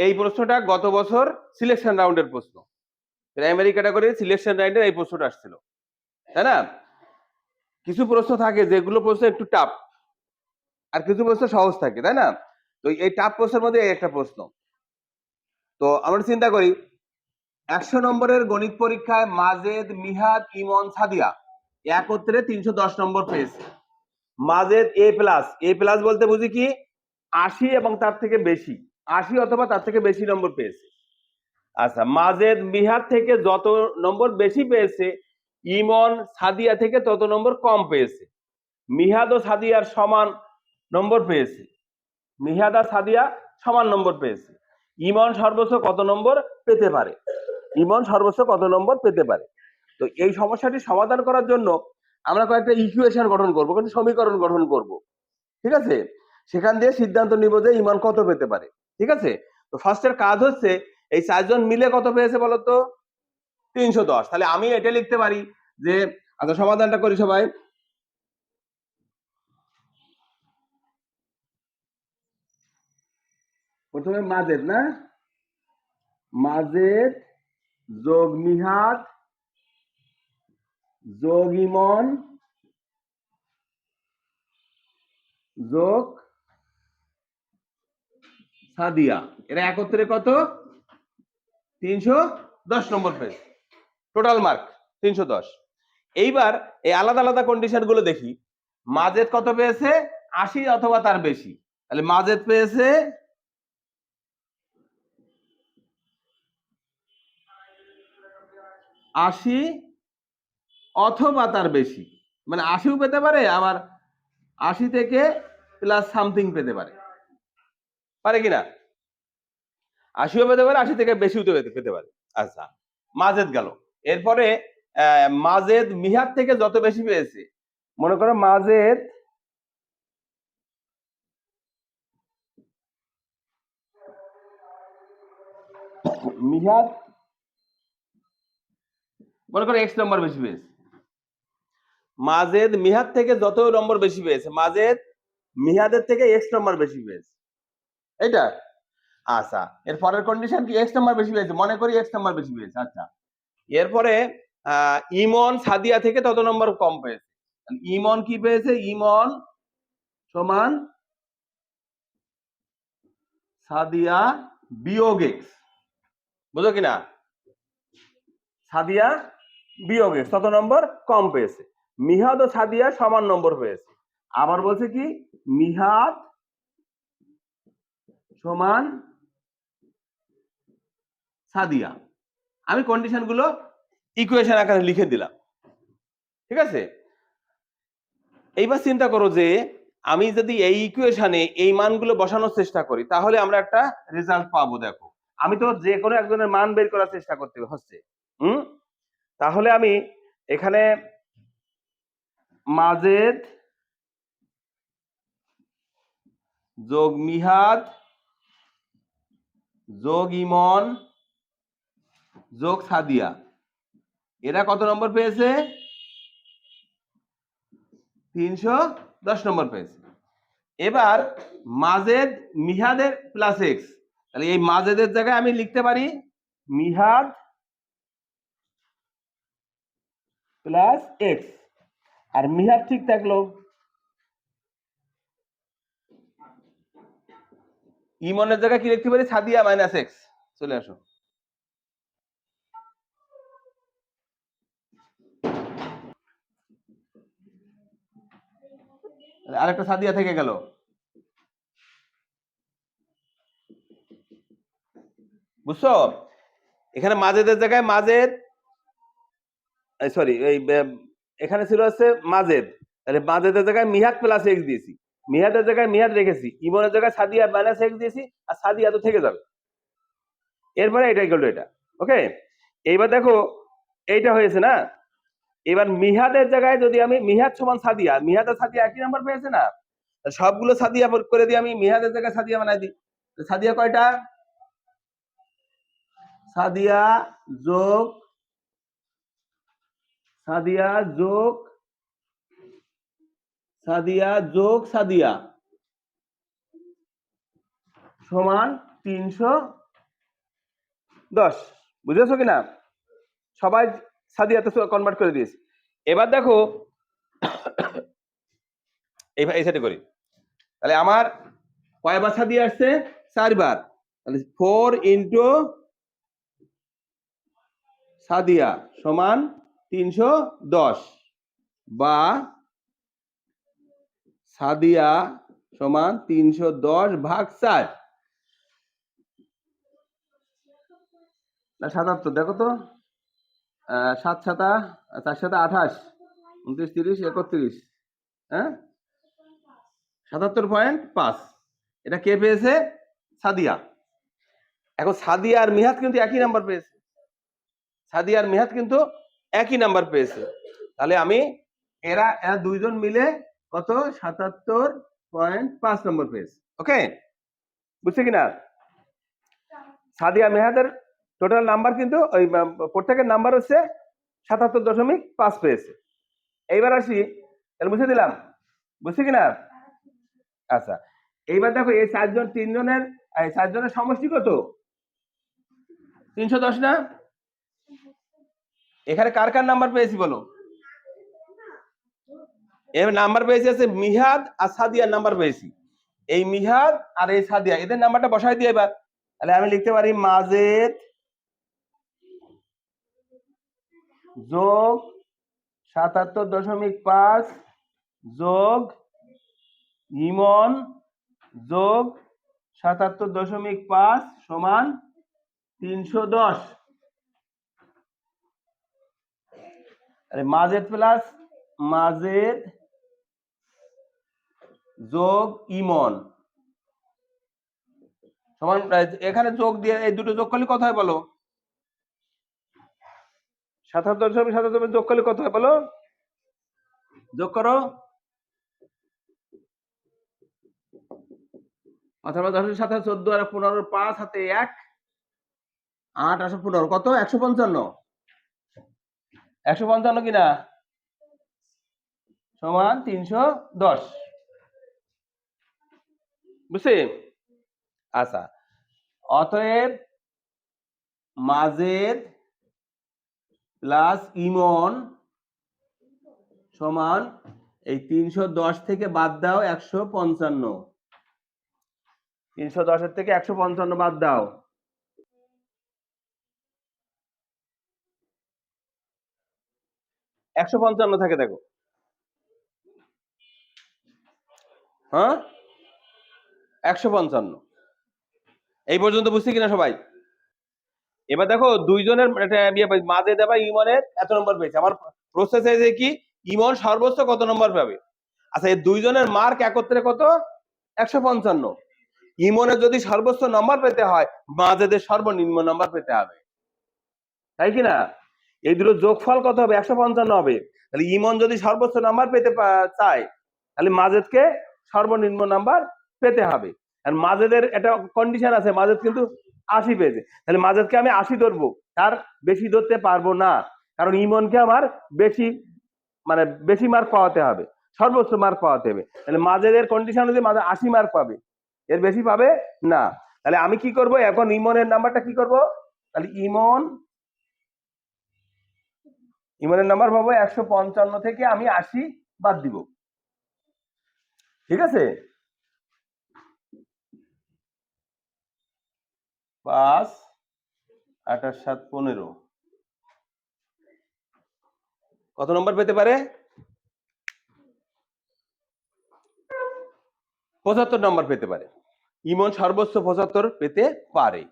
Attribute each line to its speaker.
Speaker 1: এই প্রশ্নটা গত বছর সিলেকশন রাউন্ডের প্রশ্ন, প্রাইমারি ক্যাটাগরি সিলেকশন রাউন্ডের এই প্রশ্নটা আসছিল, তাই না? কিছু প্রশ্ন থাকে যেগুলো প্রশ্ন একটু টাফ, আর কিছু প্রশ্ন সহজ থাকে, তাই না? তো এই টাফ প্রশ্নের মধ্যে এই একটা প্রশ্ন। তো আমরা চিন্তা করি 100 নম্বরের গণিত পরীক্ষায় মাজেদ, মিহাদ, ইমন, সাদিয়া একত্রে 310 নম্বর পেয়েছে। মাজেদ এ প্লাস বলতে বুঝি কি 80 এবং তার থেকে বেশি, 80 অথবা তার থেকে বেশি নম্বর পেয়েছে। আচ্ছা, মাজেদ মিহাদ থেকে যত নম্বর বেশি পেয়েছে, ইমন সাদিয়া থেকে তত নম্বর কম পেয়েছে। মিহাদ ও সাদিয়ার সমান নম্বর পেয়েছে, মিহাদ আর সাদিয়া সমান নম্বর পেয়েছে। ইমন সর্বোচ্চ কত নম্বর পেতে পারে? ইমন সর্বোচ্চ কত নম্বর পেতে পারে? তো এই সমস্যাটি সমাধান করার জন্য আমরা কয়েকটা ইকুয়েশন গঠন করব, কিন্তু সমীকরণ গঠন করব, ঠিক আছে? সেখান দিয়ে সিদ্ধান্ত নিব যে ইমন কত পেতে পারে, ঠিক আছে? তো ফার্স্টের কাজ হচ্ছে এই চারজন মিলে কত পেয়েছে বলতো? 310। তাহলে আমি এটা লিখতে পারি যে, আচ্ছা সমাধানটা করি সবাই। প্রথমে মাজেদ, না মাজেদ যোগ মিহাদ যোগ ইমন যোগ সাদিয়া, এরা একত্রে কত? 310 নম্বর পেয়েছে, টোটাল মার্ক 310। এইবার এই আলাদা আলাদা কন্ডিশন গুলো দেখি। মাজেদ কত পেয়েছে? 80 অথবা তার বেশি। তাহলে মাজেদ পেয়েছে 80 অথবা তার বেশি, মানে 80ও পেতে পারে, আবার 80 থেকে প্লাস সামথিং পেতে পারে, পারে কিনা? 80ও পেতে পারে, 80 থেকে বেশিও পেতে পারে। আচ্ছা, মাজেদ গেল। এরপরে মাজেদ মিহাদ থেকে যত বেশি পেয়েছে, মনে করো মাজেদ মিহাদ মনে করো এক্স নম্বর বেশি পেয়েছে। মাজেদ মিহাদ থেকে যত নম্বর বেশি পেয়েছে, মাজেদ মিহাদের থেকে এক্স নম্বর বেশি পেয়েছে, এইটা। আচ্ছা, এর পরের কন্ডিশন কি? এক্স নাম্বার বেশি পেয়েছে, মনে করি এক্স নাম্বার বেশি পেয়েছে। আচ্ছা, এরপরে ইমন সাদিয়া থেকে তত নম্বর কম পেয়েছে। ইমন কি পেয়েছে? ইমন সমান সাদিয়া বিয়োগ এক্স, বুঝো কিনা? সাদিয়া বিয়োগ এক্স তত নম্বর কম পেয়েছে। মিহাদ ও সাদিয়া সমান নম্বর পেয়েছে। আবার বলছে কি মিহাদ সমান সাদিয়া। আমি কন্ডিশন গুলো ইকুয়েশন আকারে লিখে দিলাম, ঠিক আছে? এইবার চিন্তা করো যে আমি যদি এই ইকুয়েশনে এই মানগুলো বসানোর চেষ্টা করি, তাহলে আমরা একটা রেজাল্ট পাবো। দেখো, আমি তো যে কোনো একজনের মান বের করার চেষ্টা করতে হচ্ছে। তাহলে আমি এখানে মাজেদ যোগ মিহাদ যোগ ইমন যোগ সাদিয়া, এরা কত নম্বর পেয়েছে? 310 নম্বর পেয়েছে। এবার মাজেদ মিহাদের প্লাস এক্স, তাহলে এই মাজেদের জায়গায় আমি লিখতে পারি মিহাদ প্লাস এক্স, আর মিহাদ ঠিক থাকলো। ইমনের জায়গায় কি লিখতে পারি? Sadia minus x. চলে আসো, আরেকটা সাদিয়া থেকে গেল। বুঝছো? এখানে মাজেদের জায়গায় মাজেদ, সরি, এই এখানে ছিল হচ্ছে মাজেদ, তাহলে মাজেদের জায়গায় মিহাদ প্লাস এক্স দিয়েছি, মিহাদের জায়গায় মিহাদ রেখেছি, ইমনের জায়গায় সাদিয়া মাইনাস এক্স দিয়েছি, আর সাদিয়া তো থেকে যাবে। এরপরে এটা ইকুয়াল টু এটা। ওকে, এইবার দেখো এইটা হয়েছে না? এবার মিহাদের জায়গায় যদি আমি মিহাদ সমান সাদিয়া, মিহাদ আর সাদিয়া একই নাম্বার পেয়েছে না? সবগুলো সাদিয়া করে দিয়ে আমি মিহাদের জায়গায় সাদিয়া বানাই দিই। সাদিয়া কয়টা? সাদিয়া যোগ সাদিয়া যোগ সাদিয়া যোগ সাদিয়া সমান 310। 10 বুঝেছো কিনা? সবাই সাদিয়াতে কনভার্ট করে দিয়েছে। এবার দেখো এই সাইডে করি, তাহলে আমার কয়বার সাদিয়া আসছে? 4 বার। তাহলে 4 ইন্টু সাদিয়া সমান 310, বা সাদিয়া সমান 310 ভাগ 4 না 77। দেখো তো 7 7 4 7 28 29 30 31, হ্যাঁ 77.5। এটা কে পেয়েছে? সাদিয়া। এখন সাদিয়া আর মিহাদ কিন্তু একই নাম্বার পেয়েছে, সাদিয়া আর মিহাদ কিন্তু একই নাম্বার পেয়েছে। তাহলে আমি এরা দুইজন মিলে কত? 77.5 নম্বর পেয়েছে। ওকে, বুঝছে কিনা? সাদিয়া মেহাদের টোটাল নাম্বার কিন্তু ওই প্রত্যেকের নাম্বার হচ্ছে 77.5 পেয়েছে। এইবার আসি, তাহলে বুঝে দিলাম, বুঝছি কিনা? আচ্ছা, এইবার দেখো এই 4জনের সমষ্টি কত? 310 না? এখানে কার কার নাম্বার পেয়েছি বলো? এর নাম্বার পেয়েছি আছে মিহাদ আর সাদিয়ার নাম্বার পেয়েছি। এই মিহাদ আর এই সাদিয়া এদের নাম্বারটা বসাই দিয়ে এবার তাহলে আমি লিখতে পারি মাজেদ যোগ 77.5 যোগ ইমন যোগ 77.5 সমান 310। মাজেদ প্লাস মাজেদ যোগ ইমন সমান, এখানে যোগ দিয়ে এই দুটো যোগ করলে কত হয় বলো? 77.77 যোগ করলে কত হয় বলো? যোগ করো। অথবা 10 সাথে 14 আর 15 5 হাতে 1 8 8 15 কত? 155। 155 কিনা সমান 310, বুঝছি? আচ্ছা, অতএব মাজেদ প্লাস ইমন সমান এই 310 থেকে বাদ দাও 155, 310 থেকে 155 বাদ দাও, একশো পঞ্চান্ন থাকে। দেখো, হ্যাঁ 155। এই পর্যন্ত বুঝছি কিনা সবাই? এবার দেখো দুইজনের মাঝে দেবা ইমনের এত নম্বর পেয়েছে। আমার প্রসেস আছে কি ইমন সর্বোচ্চ কত নম্বর পাবে। আচ্ছা, এই দুইজনের মার্ক একত্রে কত? 155। ইমনের যদি সর্বোচ্চ নম্বর পেতে হয় মাজেদের সর্বনিম্ন নম্বর পেতে হবে, তাই কিনা? এই দুটো যোগফল কত হবে? 155 হবে। তাহলে ইমন যদি সর্বোচ্চ নাম্বার পেতে চায় তাহলে মাজেদকে সর্বনিম্ন নাম্বার পেতে হবে। আর মাজেদের একটা কন্ডিশন আছে, মাজেদ কিন্তু 80 পেয়েছে, তাহলে মাজেদকে আমি 80 ধরবো, তার বেশি ধরতে পারবো না, কারণ ইমনকে আমার বেশি মার্ক পাওয়াতে হবে, সর্বোচ্চ মার্ক পাওয়াতে হবে। তাহলে মাজেদের কন্ডিশন অনুযায়ী মাজেদ 80 মার্ক পাবে, এর বেশি পাবে না। তাহলে আমি কি করব এখন? ইমনের নাম্বারটা কি করব? তাহলে ইমনের নাম্বার পাবো 155 থেকে আমি 80 বাদ দিব, ঠিক আছে? 5 28 7 15 কত নম্বর পেতে পারে? 75 নম্বর পেতে পারে। ইমন সর্বোচ্চ 75 পেতে পারে।